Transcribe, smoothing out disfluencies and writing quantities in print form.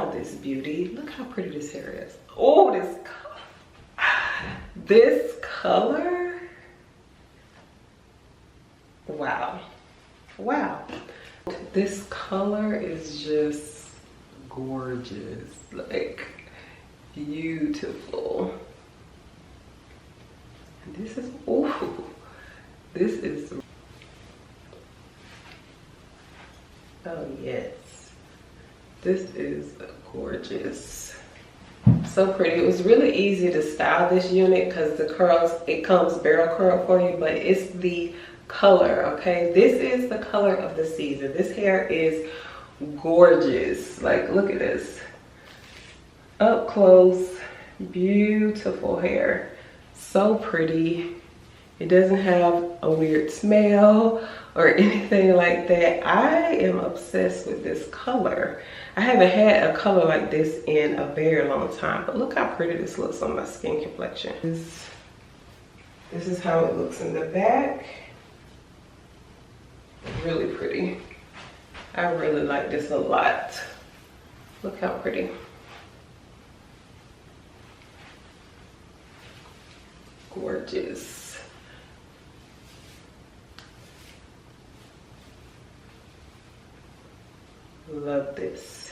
about this beauty. Look how pretty this hair is. Oh, this color. Wow. Wow. This color is just gorgeous. Like, beautiful. And this is, ooh, this is, oh yes. This is gorgeous. So pretty. It was really easy to style this unit because the curls, it comes barrel curl for you, but it's the color, okay? This is the color of the season. This hair is gorgeous. Like, look at this. Up close, beautiful hair. So pretty. It doesn't have a weird smell or anything like that. I am obsessed with this color. I haven't had a color like this in a very long time, but look how pretty this looks on my skin complexion. This is how it looks in the back. Really pretty. I really like this a lot. Look how pretty. Gorgeous. Love this.